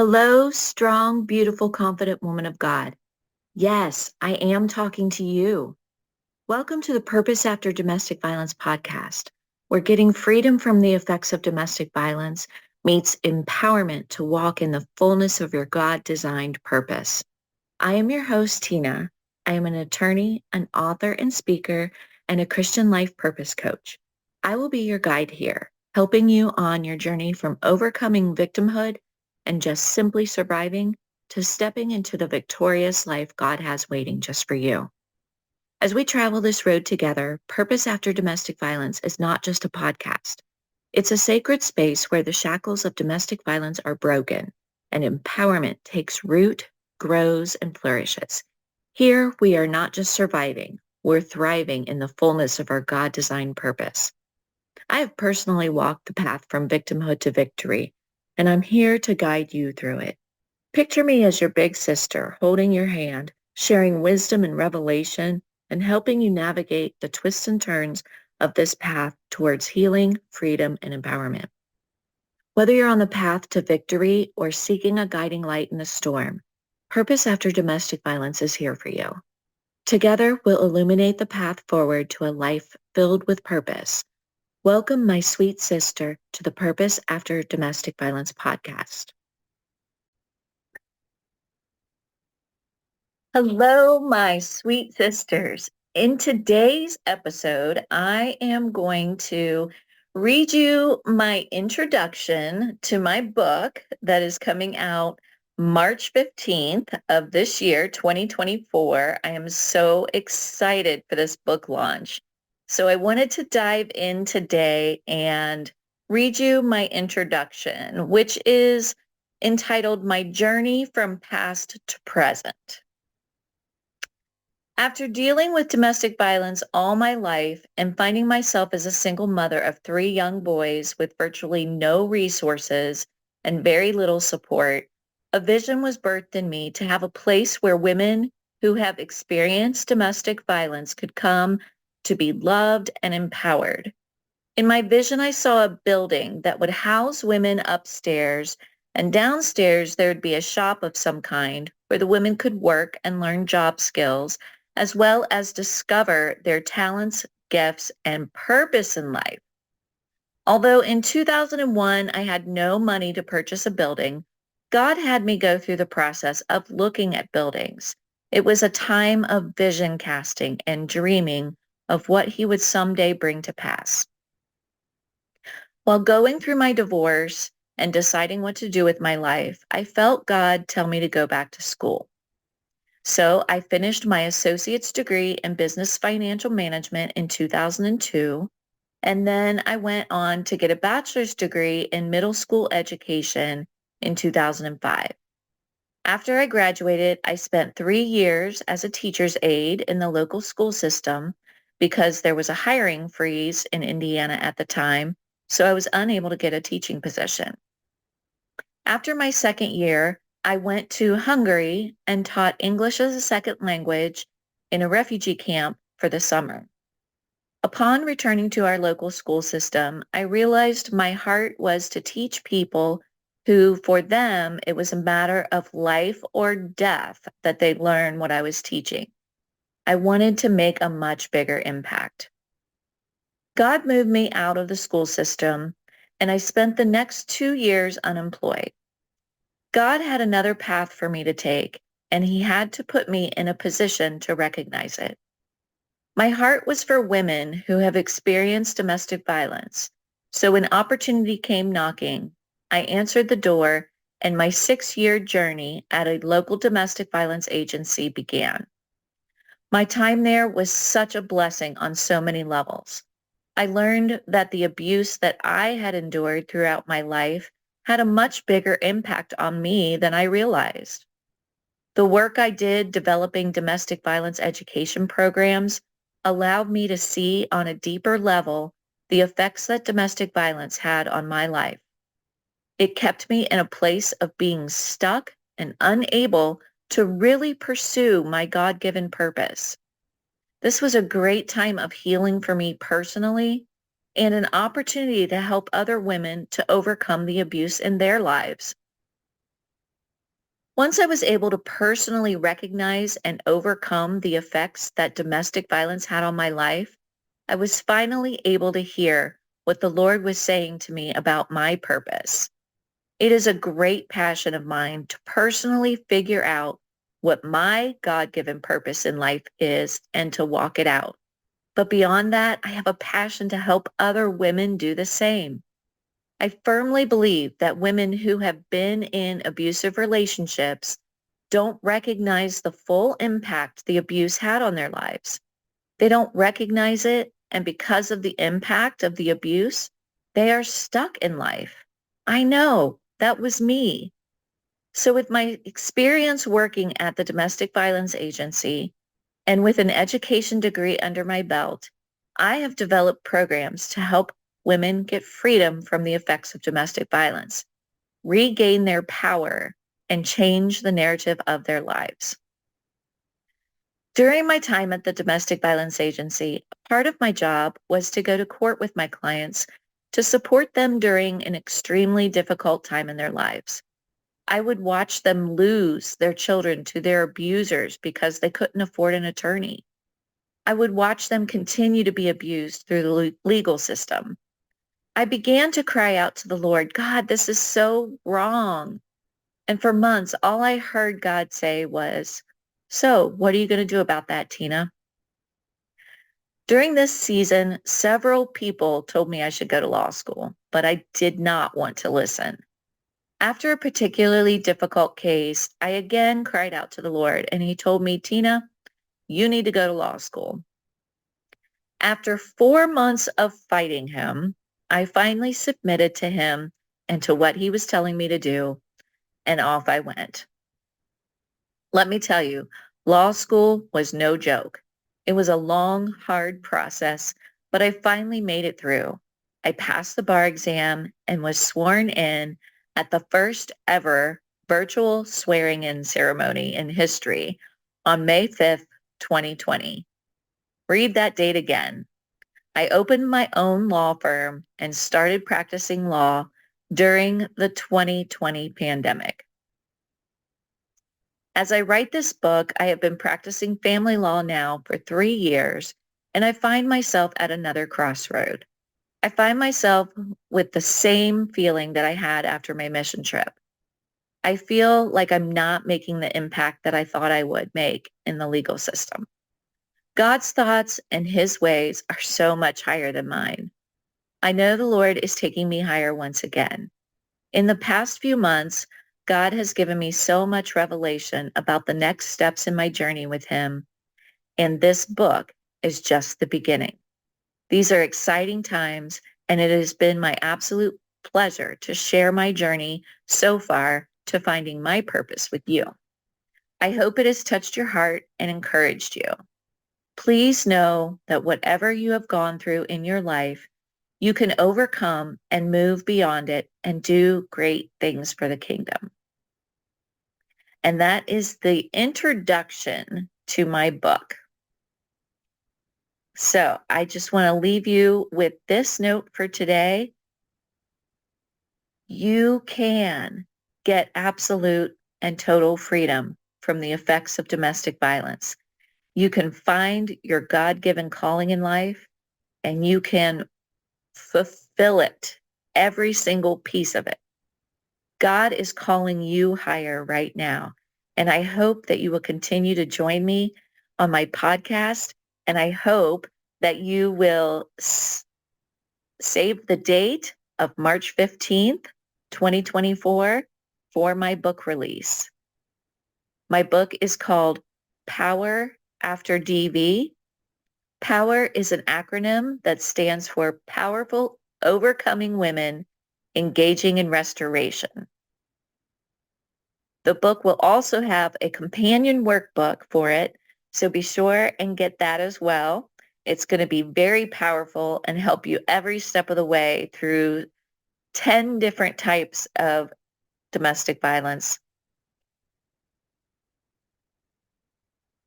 Hello, strong, beautiful, confident woman of God. Yes, I am talking to you. Welcome to the Purpose After Domestic Violence podcast, where getting freedom from the effects of domestic violence meets empowerment to walk in the fullness of your God-designed purpose. I am your host, Tina. I am an attorney, an author and speaker, and a Christian life purpose coach. I will be your guide here, helping you on your journey from overcoming victimhood and just simply surviving to stepping into the victorious life God has waiting just for you. As we travel this road together, Purpose After Domestic Violence is not just a podcast. It's a sacred space where the shackles of domestic violence are broken and empowerment takes root, grows, and flourishes. Here, we are not just surviving, we're thriving in the fullness of our God-designed purpose. I have personally walked the path from victimhood to victory, and I'm here to guide you through it. Picture me as your big sister, holding your hand, sharing wisdom and revelation, and helping you navigate the twists and turns of this path towards healing, freedom, and empowerment. Whether you're on the path to victory or seeking a guiding light in the storm, Purpose After Domestic Violence is here for you. Together, we'll illuminate the path forward to a life filled with purpose. Welcome, my sweet sister, to the Purpose After Domestic Violence podcast. Hello, my sweet sisters. In today's episode, I am going to read you my introduction to my book that is coming out March 15th of this year, 2024. I am so excited for this book launch. So I wanted to dive in today and read you my introduction, which is entitled My Journey from Past to Present. After dealing with domestic violence all my life and finding myself as a single mother of 3 young boys with virtually no resources and very little support, a vision was birthed in me to have a place where women who have experienced domestic violence could come to be loved and empowered. In my vision, I saw a building that would house women upstairs, and downstairs there would be a shop of some kind where the women could work and learn job skills as well as discover their talents, gifts, and purpose in life. Although in 2001, I had no money to purchase a building, God had me go through the process of looking at buildings. It was a time of vision casting and dreaming of what he would someday bring to pass. While going through my divorce and deciding what to do with my life, I felt God tell me to go back to school. So I finished my associate's degree in business financial management in 2002, and then I went on to get a bachelor's degree in middle school education in 2005. After I graduated, I spent 3 years as a teacher's aide in the local school system because there was a hiring freeze in Indiana at the time, so I was unable to get a teaching position. After my second year, I went to Hungary and taught English as a second language in a refugee camp for the summer. Upon returning to our local school system, I realized my heart was to teach people who, for them, it was a matter of life or death that they learn what I was teaching. I wanted to make a much bigger impact. God moved me out of the school system, and I spent the next 2 years unemployed. God had another path for me to take, and he had to put me in a position to recognize it. My heart was for women who have experienced domestic violence. So when opportunity came knocking, I answered the door, and my 6-year journey at a local domestic violence agency began. My time there was such a blessing on so many levels. I learned that the abuse that I had endured throughout my life had a much bigger impact on me than I realized. The work I did developing domestic violence education programs allowed me to see on a deeper level the effects that domestic violence had on my life. It kept me in a place of being stuck and unable to really pursue my God-given purpose. This was a great time of healing for me personally and an opportunity to help other women to overcome the abuse in their lives. Once I was able to personally recognize and overcome the effects that domestic violence had on my life, I was finally able to hear what the Lord was saying to me about my purpose. It is a great passion of mine to personally figure out what my God-given purpose in life is and to walk it out. But beyond that, I have a passion to help other women do the same. I firmly believe that women who have been in abusive relationships don't recognize the full impact the abuse had on their lives. They don't recognize it, and because of the impact of the abuse, they are stuck in life. I know that was me. So with my experience working at the Domestic Violence Agency and with an education degree under my belt, I have developed programs to help women get freedom from the effects of domestic violence, regain their power, and change the narrative of their lives. During my time at the Domestic Violence Agency, part of my job was to go to court with my clients to support them during an extremely difficult time in their lives. I would watch them lose their children to their abusers because they couldn't afford an attorney. I would watch them continue to be abused through the legal system. I began to cry out to the Lord, God, this is so wrong. And for months, all I heard God say was, so what are you going to do about that, Tina? During this season, several people told me I should go to law school, but I did not want to listen. After a particularly difficult case, I again cried out to the Lord, and he told me, Tina, you need to go to law school. After 4 months of fighting him, I finally submitted to him and to what he was telling me to do, and off I went. Let me tell you, law school was no joke. It was a long, hard process, but I finally made it through. I passed the bar exam and was sworn in at the first ever virtual swearing-in ceremony in history on May 5th, 2020. Read that date again. I opened my own law firm and started practicing law during the 2020 pandemic. As I write this book, I have been practicing family law now for 3 years, and I find myself at another crossroad. I find myself with the same feeling that I had after my mission trip. I feel like I'm not making the impact that I thought I would make in the legal system. God's thoughts and his ways are so much higher than mine. I know the Lord is taking me higher once again. In the past few months, God has given me so much revelation about the next steps in my journey with him, and this book is just the beginning. These are exciting times, and it has been my absolute pleasure to share my journey so far to finding my purpose with you. I hope it has touched your heart and encouraged you. Please know that whatever you have gone through in your life, you can overcome and move beyond it and do great things for the kingdom. And that is the introduction to my book. So I just want to leave you with this note for today. You can get absolute and total freedom from the effects of domestic violence. You can find your God-given calling in life, and you can fulfill it, every single piece of it. God is calling you higher right now. And I hope that you will continue to join me on my podcast. And I hope that you will save the date of March 15th, 2024 for my book release. My book is called Power After DV. POWER is an acronym that stands for Powerful Overcoming Women Engaging in Restoration. The book will also have a companion workbook for it, so be sure and get that as well. It's going to be very powerful and help you every step of the way through 10 different types of domestic violence.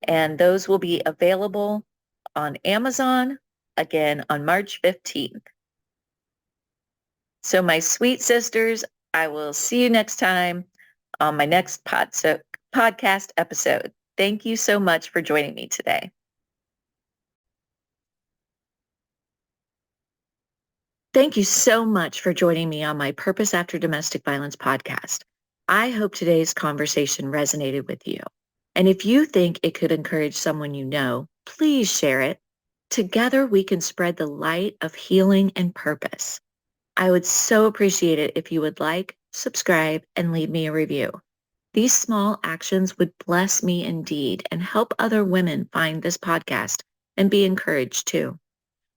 And those will be available on Amazon, again, on March 15th. So my sweet sisters, I will see you next time on my next podcast episode. Thank you so much for joining me today. Thank you so much for joining me on my Purpose After Domestic Violence podcast. I hope today's conversation resonated with you. And if you think it could encourage someone you know, please share it. Together, we can spread the light of healing and purpose. I would so appreciate it if you would like, subscribe, and leave me a review. These small actions would bless me indeed and help other women find this podcast and be encouraged too.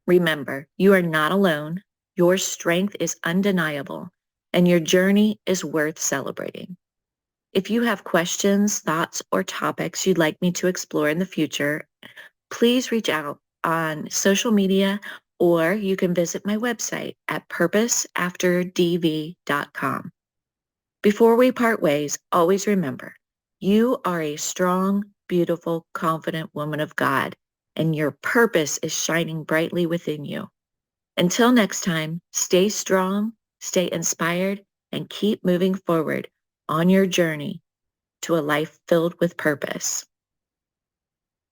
Remember, you are not alone. Your strength is undeniable, and your journey is worth celebrating. If you have questions, thoughts, or topics you'd like me to explore in the future, please reach out on social media, or you can visit my website at purposeafterdv.com. Before we part ways, always remember, you are a strong, beautiful, confident woman of God, and your purpose is shining brightly within you. Until next time, stay strong, stay inspired, and keep moving forward on your journey to a life filled with purpose.